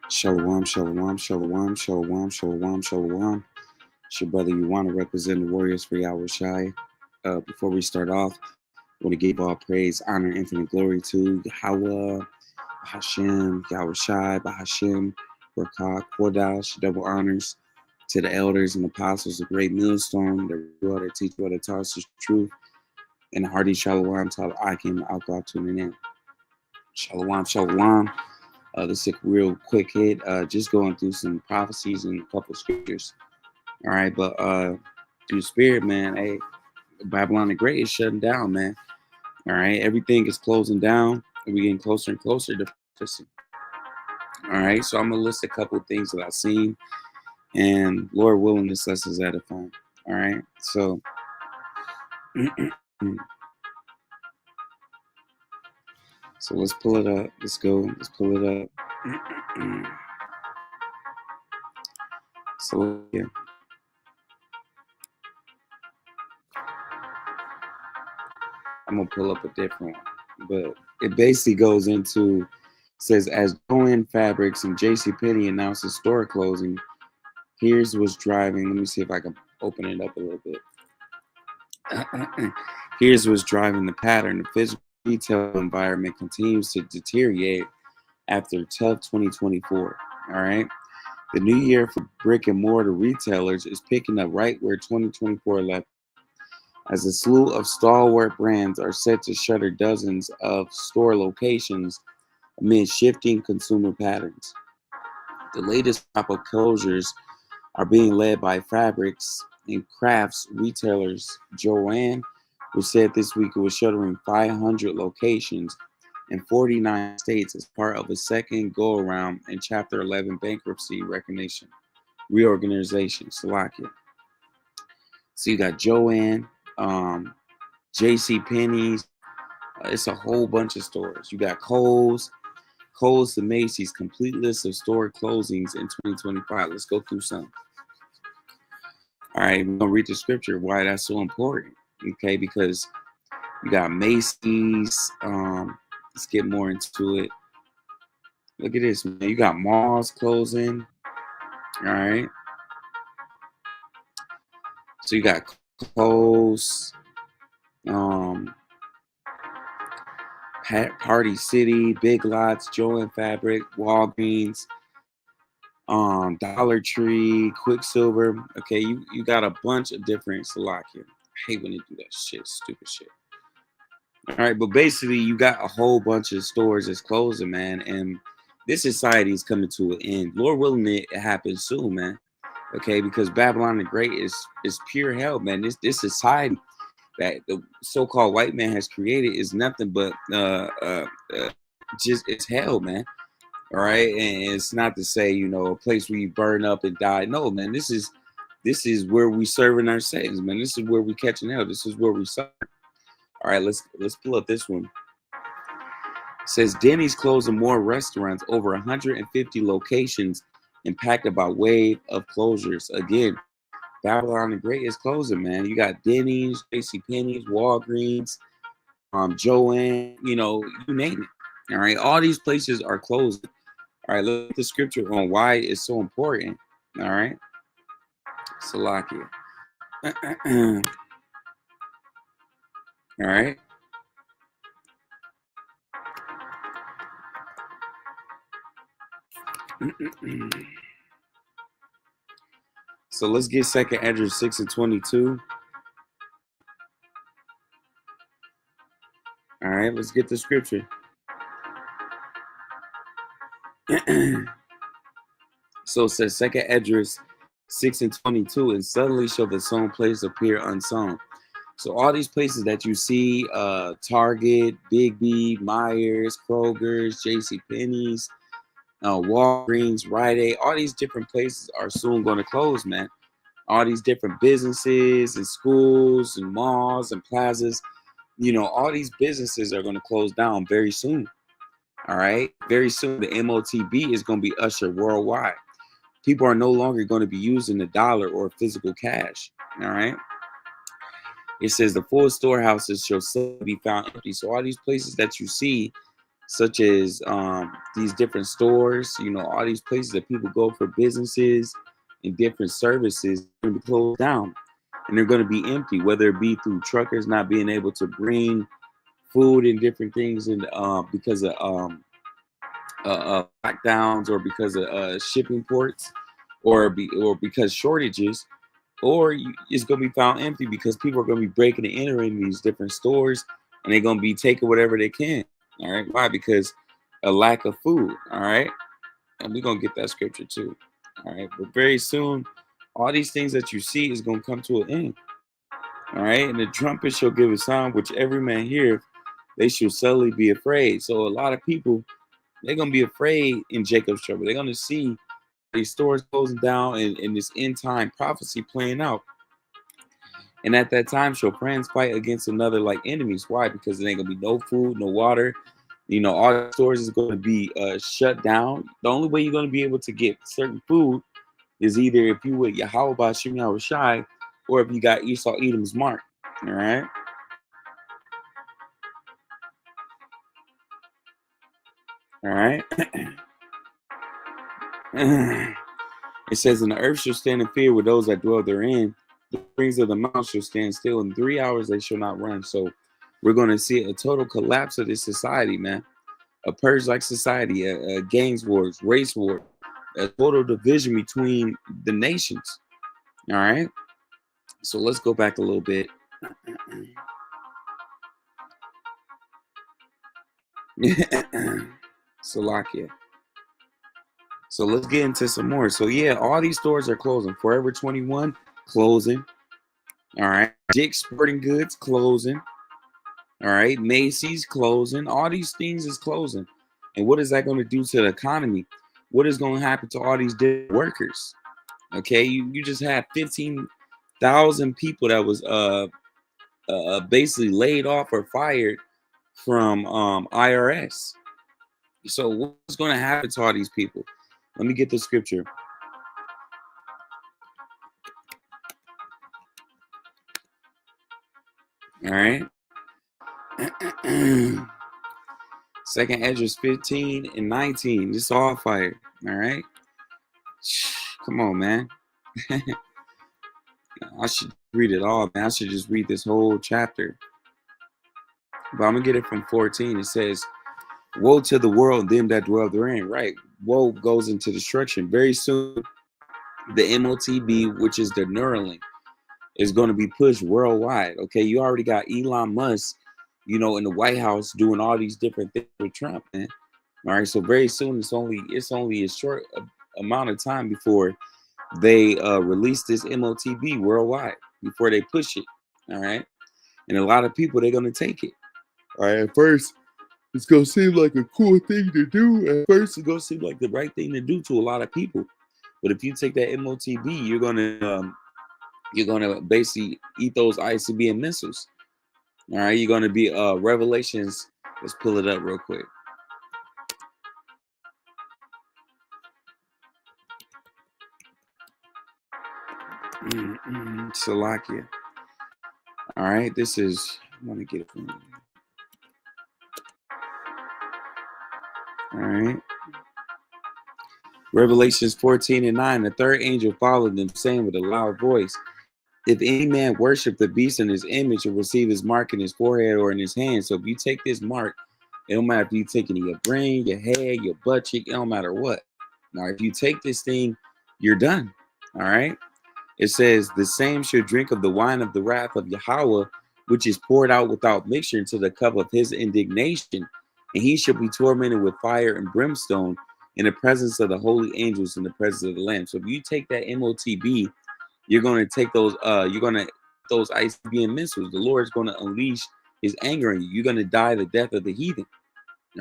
Shalom, shalom, shalom, shalom, shalom, shalom. It's your brother you want to represent the Warriors for Yahweh Shai. Before we start off, I want to give all praise, honor, infinite glory to Yahweh, Hashem, Yahweh Shai, Bahashem, Rakah, Kodash, double honors to the elders and apostles of Great Millstone, the real that teach what it taught us truth, and the hearty shalom to Akim, Alcohol tuning in. Shalom, shalom. This is a real quick hit. Just going through some prophecies and a couple of scriptures. All right, but through spirit, man, hey, Babylon the Great is shutting down, man. All right, everything is closing down. We're getting closer and closer to prophecy. All right, so I'm gonna list a couple of things that I've seen, and Lord willing, this lesson's edifying. All right, so so let's pull it up. Let's go. Let's pull it up. So yeah. I'm gonna pull up a different one, but it basically goes into says as Joanne Fabrics and JCPenney announces store closing. Here's what's driving. Let me see if I can open it up a little bit. Here's what's driving the pattern. The physical retail environment continues to deteriorate after a tough 2024. All right. The new year for brick and mortar retailers is picking up right where 2024 left, as a slew of stalwart brands are set to shutter dozens of store locations amid shifting consumer patterns. The latest crop of closures are being led by fabrics and crafts retailers Joanne, who said this week it was shuttering 500 locations in 49 states as part of a second go-around in Chapter 11 bankruptcy recognition reorganization. Slovakia. So you got Joanne, J.C. Penney's. It's a whole bunch of stores. You got Kohl's to Macy's. Complete list of store closings in 2025. Let's go through some. All right, we're gonna read the scripture. Why that's so important? Okay, because you got Macy's. Let's get more into it. Look at this, man. You got malls closing. All right. So you got Kohl's. Party City, Big Lots, Joanne Fabric, Walgreens, Dollar Tree, Quicksilver. Okay, you got a bunch of different Slovakia. I hate when they do that shit, stupid shit. All right, but basically you got a whole bunch of stores that's closing, man, and this society is coming to an end. Lord willing, it happens soon, man. Okay, because Babylon the Great is pure hell, man. This society that the so-called white man has created is nothing but just it's hell, man. All right, and it's not to say a place where you burn up and die. No, man, this is where we serving our Satans, man. This is where we catching hell. This is where we serve. All right, let's pull up this one. It says Denny's closing more restaurants, over 150 locations impacted by wave of closures. Again, Babylon the Great is closing, man. You got Denny's, JCPenney's, Walgreens, Joanne, you name it. All right, all these places are closing. All right, look at the scripture on why it's so important. All right, Salakia. All right. So let's get 2nd Ezra 6 and 22. All right, let's get the scripture. So it says 2nd Esdras 6 and 22, and suddenly shall the sown place appear unsown. So all these places that you see, Target, Big B, Myers, Kroger's, JCPenney's, Walgreens, Rite Aid, all these different places are soon going to close, man. All these different businesses and schools and malls and plazas, all these businesses are going to close down very soon. All right, very soon the MOTB is going to be ushered worldwide. People are no longer going to be using the dollar or physical cash. All right. It says the full storehouses shall suddenly be found empty. So all these places that you see such as these different stores, all these places that people go for businesses and different services are going to be closed down, and they're going to be empty, whether it be through truckers not being able to bring food and different things, and because of lockdowns, or because of shipping ports, or because shortages, or it's going to be found empty because people are going to be breaking and entering these different stores, and they're going to be taking whatever they can. All right, why? Because a lack of food. All right, and we're going to get that scripture too. All right, but very soon all these things that you see is going to come to an end. All right, and the trumpet shall give a sound which every man heareth, they shall suddenly be afraid. So a lot of people, they're going to be afraid in Jacob's trouble. They're going to see these stores closing down, and this end time prophecy playing out. And at that time, shall friends fight against another like enemies. Why? Because there ain't gonna be no food, no water. All the stores is going to be shut down. The only way you're going to be able to get certain food is either if you with Yahweh Bashim Yahushai, or if you got Esau Edom's mark. All right. All right. It says, "And the earth shall stand in fear with those that dwell therein. The springs of the mount shall stand still. In 3 hours they shall not run." So we're going to see a total collapse of this society, man. A purge-like society, a gangs wars, race war, a total division between the nations. All right. So let's go back a little bit. Salakia. So let's get into some more. So yeah, all these stores are closing. Forever 21 closing. All right. Dick's Sporting Goods closing. All right. Macy's closing. All these things is closing. And what is that going to do to the economy? What is going to happen to all these different workers? Okay, you just had 15,000 people that was basically laid off or fired from IRS. So what's going to happen to all these people? Let me get the scripture. All right. Second Esdras 15 and 19. This all fire. All right. Come on, man. I should read it all, man. I should just read this whole chapter. But I'm going to get it from 14. It says, "Woe to the world and them that dwell therein." Right. Woe goes into destruction. Very soon, the MOTB, which is the Neuralink, is going to be pushed worldwide. Okay. You already got Elon Musk, in the White House doing all these different things with Trump, man. All right. So very soon, it's only a short amount of time before they release this MOTB worldwide, before they push it. All right. And a lot of people, they're going to take it. All right. At first, it's gonna seem like a cool thing to do. At first, it's gonna seem like the right thing to do to a lot of people. But if you take that MOTB, you're gonna basically eat those ICBM missiles. All right, you're gonna be Revelations. Let's pull it up real quick. Salakia. All right, this is. I'm gonna get it from you. All right. Revelations 14 and 9. The third angel followed them, saying with a loud voice, "If any man worship the beast in his image and receive his mark in his forehead or in his hand." So if you take this mark, it don't matter if you take it in your brain, your head, your butt cheek, it don't matter what. Now, if you take this thing, you're done. All right. It says, "The same should drink of the wine of the wrath of Yahweh, which is poured out without mixture into the cup of his indignation. And he shall be tormented with fire and brimstone in the presence of the holy angels, in the presence of the Lamb." So if you take that MOTB, you're going to take those ICBM missiles. The Lord's going to unleash his anger on you. You're going to die the death of the heathen.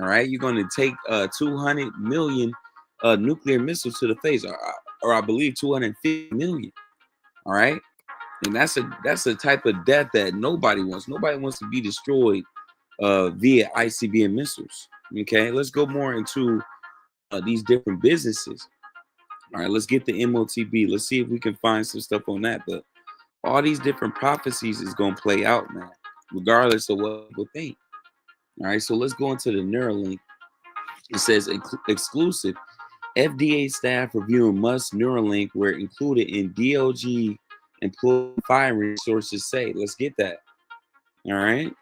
All right. You're going to take 200 million nuclear missiles to the face, or I believe 250 million. All right. And that's a type of death that nobody wants. Nobody wants to be destroyed via ICBM missiles. Okay. Let's go more into these different businesses. All right. Let's get the MOTB. Let's see if we can find some stuff on that. But all these different prophecies is going to play out, man, regardless of what people think. All right, so let's go into the Neuralink. It says exclusive FDA staff reviewing must Neuralink were included in DOG employee firing, sources say. Let's get that. All right.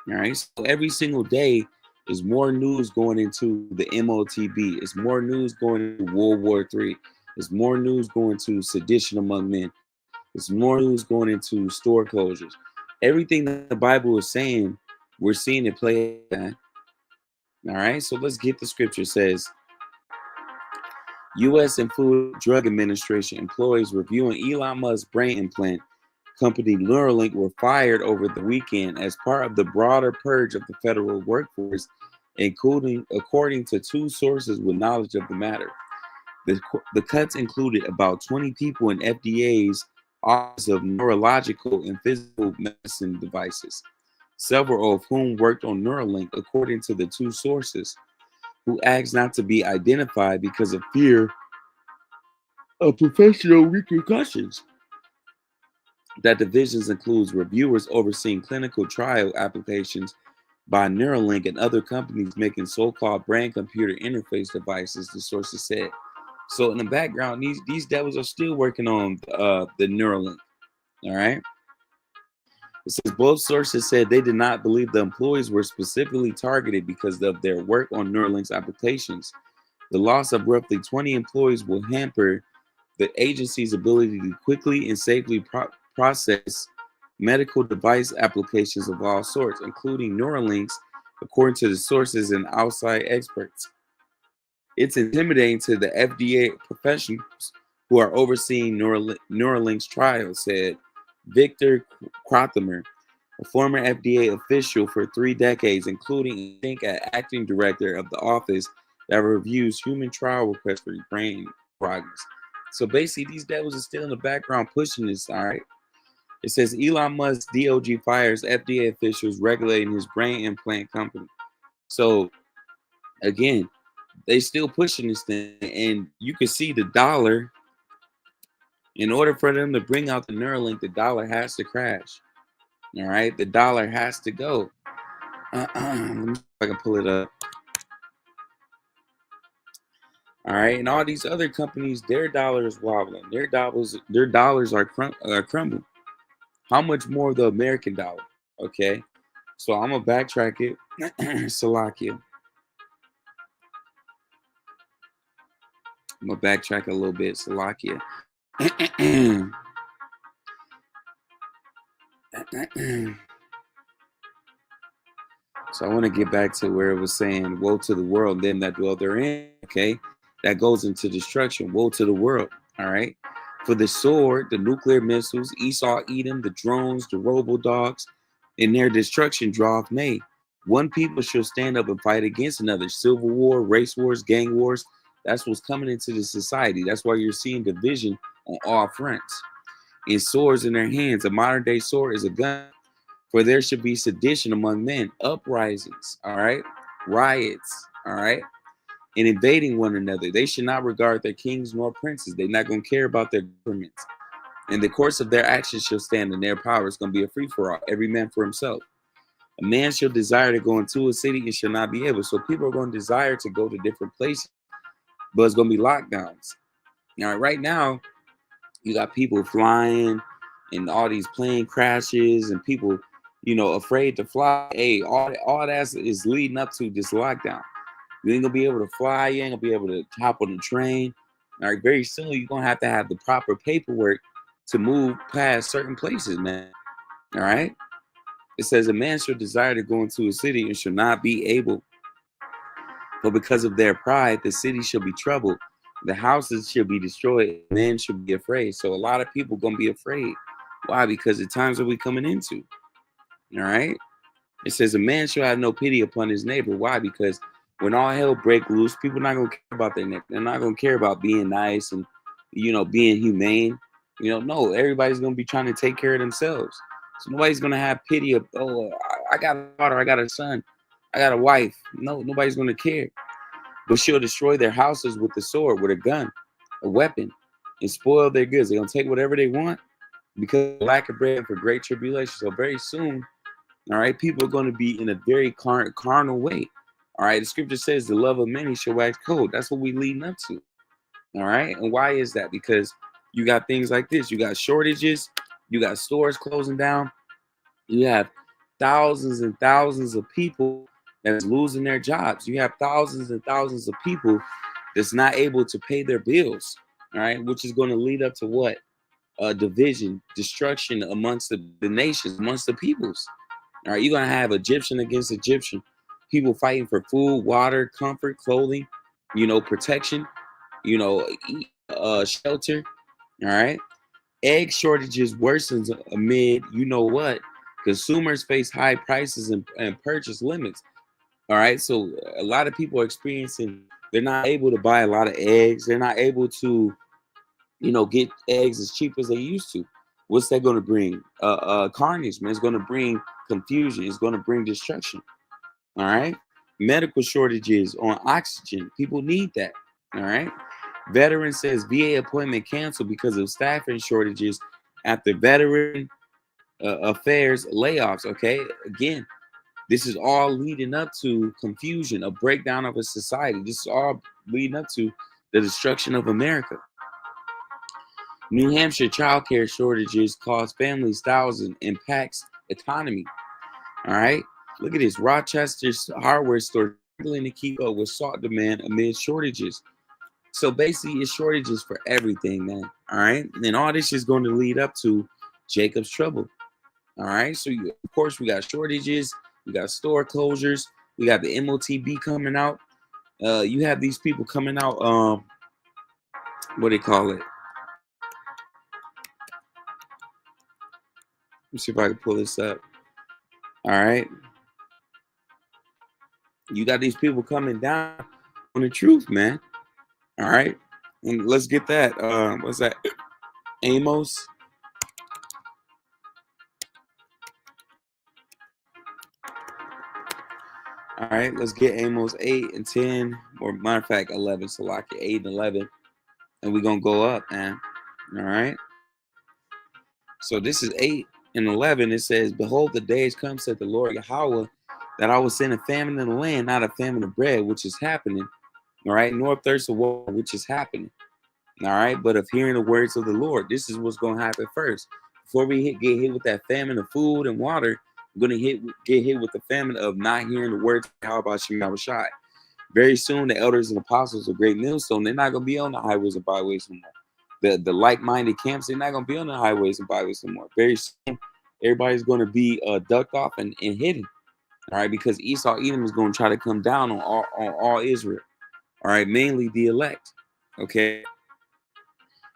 All right. So every single day is more news going into the MOTB. It's more news going into World War III. It's more news going to sedition among men. It's more news going into store closures. Everything that the Bible is saying, we're seeing it play out. All right. So let's get the scripture. It says, U.S. and Food and Drug Administration employees reviewing Elon Musk's brain implant company Neuralink were fired over the weekend as part of the broader purge of the federal workforce, including, according to two sources with knowledge of the matter. The cuts included about 20 people in FDA's Office of Neurological and Physical Medicine Devices, several of whom worked on Neuralink, according to the two sources, who asked not to be identified because of fear of professional repercussions. That divisions includes reviewers overseeing clinical trial applications by Neuralink and other companies making so-called brain-computer interface devices, the sources said. So in the background, these devils are still working on the Neuralink. All right. It says both sources said they did not believe the employees were specifically targeted because of their work on Neuralink's applications. The loss of roughly 20 employees will hamper the agency's ability to quickly and safely process medical device applications of all sorts, including Neuralinks, according to the sources and outside experts. It's intimidating to the FDA professionals who are overseeing Neuralink's trial, said Victor Krothamer, a former FDA official for 3 decades, including, I think, an acting director of the office that reviews human trial requests for brain progress. So basically, these devils are still in the background pushing this, all right? It says Elon Musk DOG fires FDA officials regulating his brain implant company. So again, they still pushing this thing, and you can see the dollar. In order for them to bring out the Neuralink, the dollar has to crash. All right, the dollar has to go. Let me see if I can pull it up. All right, and all these other companies, their dollar is wobbling. Their dollars are crumbling. How much more the American dollar? Okay, so I'm gonna backtrack it. Salakia. I'm gonna backtrack a little bit. Salakia. So I want to get back to where it was saying, woe to the world, them that dwell therein. Okay. That goes into destruction. Woe to the world. All right. For the sword, the nuclear missiles, Esau, Edom, the drones, the robo dogs, in their destruction draweth May. One people shall stand up and fight against another. Civil war, race wars, gang wars. That's what's coming into the society. That's why you're seeing division on all fronts. And swords in their hands. A modern day sword is a gun. For there should be sedition among men, uprisings, all right, riots, all right, and invading one another. They should not regard their kings nor princes. They're not going to care about their governments. In the course of their actions shall stand, and their power is going to be a free-for-all, every man for himself. A man shall desire to go into a city and shall not be able. So people are going to desire to go to different places, but it's going to be lockdowns. All right, right now, you got people flying and all these plane crashes and people, afraid to fly. Hey, all that is leading up to this lockdown. You ain't gonna be able to fly. You ain't gonna be able to hop on the train. All right, very soon you're gonna have to have the proper paperwork to move past certain places, man. All right. It says a man shall desire to go into a city and shall not be able, but because of their pride, the city shall be troubled. The houses shall be destroyed. Men should be afraid. So a lot of people gonna be afraid. Why? Because the times that we coming into. All right. It says a man shall have no pity upon his neighbor. Why? Because when all hell break loose, people not gonna care about their neighbor. They're not gonna care about being nice and being humane. No, everybody's gonna be trying to take care of themselves. So nobody's gonna have pity of, oh, I got a daughter, I got a son, I got a wife. No, nobody's gonna care. But she'll destroy their houses with a sword, with a gun, a weapon, and spoil their goods. They're gonna take whatever they want because of lack of bread for great tribulation. So very soon, all right, people are going to be in a very carnal way. All right, the scripture says the love of many shall wax cold. That's what we leading up to. All right, and why is that? Because you got things like this. You got shortages. You got stores closing down. You have thousands and thousands of people that's losing their jobs. You have thousands and thousands of people that's not able to pay their bills. All right, which is going to lead up to what? Division, destruction amongst the nations, amongst the peoples. All right, you're gonna have Egyptian against Egyptian, people fighting for food, water, comfort, clothing, protection, shelter. All right, egg shortages worsens amid what? Consumers face high prices and purchase limits. All right, so a lot of people are experiencing they're not able to buy a lot of eggs. They're not able to get eggs as cheap as they used to. What's that going to bring? Carnage, man. It's going to bring confusion. It's going to bring destruction. All right. Medical shortages on oxygen. People need that. All right. Veteran says VA appointment canceled because of staffing shortages after veteran affairs layoffs. Okay. Again, this is all leading up to confusion, a breakdown of a society. This is all leading up to the destruction of America. New Hampshire childcare shortages cause families thousands, impacts economy. All right. Look at this. Rochester's hardware store struggling to keep up with salt demand amid shortages. So basically, it's shortages for everything, man. All right. And all this is going to lead up to Jacob's trouble. All right. So, of course, we got shortages. We got store closures. We got the MOTB coming out. You have these people coming out. What do they call it? Let me see if I can pull this up. All right. You got these people coming down on the truth, man. All right. And let's get that. What's that? Amos. All right. Let's get Amos 8 and 10. Or matter of fact, 11. So like 8 and 11. And we're going to go up, man. All right. So this is 8 and 11. It says, behold, the days come, said the Lord Yahweh, that I will send a famine in the land, not a famine of bread, which is happening. All right. Nor thirst of water, which is happening. All right, but of hearing the words of the Lord, this is what's going to happen first. Before we get hit with that famine of food and water, we're going to get hit with the famine of not hearing the words of Yahweh Shai. Very soon, the elders and apostles of Great Millstone, they're not going to be on the highways and byways no more. The like-minded camps, they're not going to be on the highways and byways no more. Very soon, everybody's going to be ducked off and hidden. All right, because Esau, Edom is going to try to come down on all Israel. All right, mainly the elect. Okay.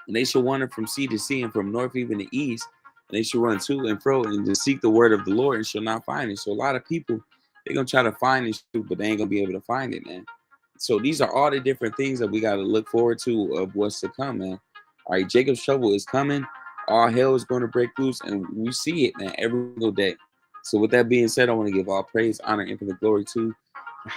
And they shall wander from sea to sea and from north even to east. And they shall run to and fro and to seek the word of the Lord and shall not find it. So a lot of people, they're going to try to find this truth, but they ain't going to be able to find it, man. So these are all the different things that we got to look forward to of what's to come, man. All right, Jacob's trouble is coming. All hell is going to break loose. And we see it, man, every single day. So with that being said, I want to give all praise, honor, infinite glory to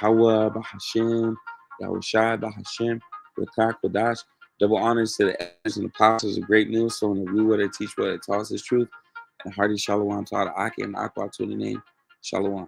Yahweh, Bahashem, Yahweh Shai, Bahashem, Rakak, Kodash. Double honors to the elders and apostles of Great Millstone, and we will teach what it taught us truth. And hearty shalom to all the Aki and Aqua to the name. Shalom.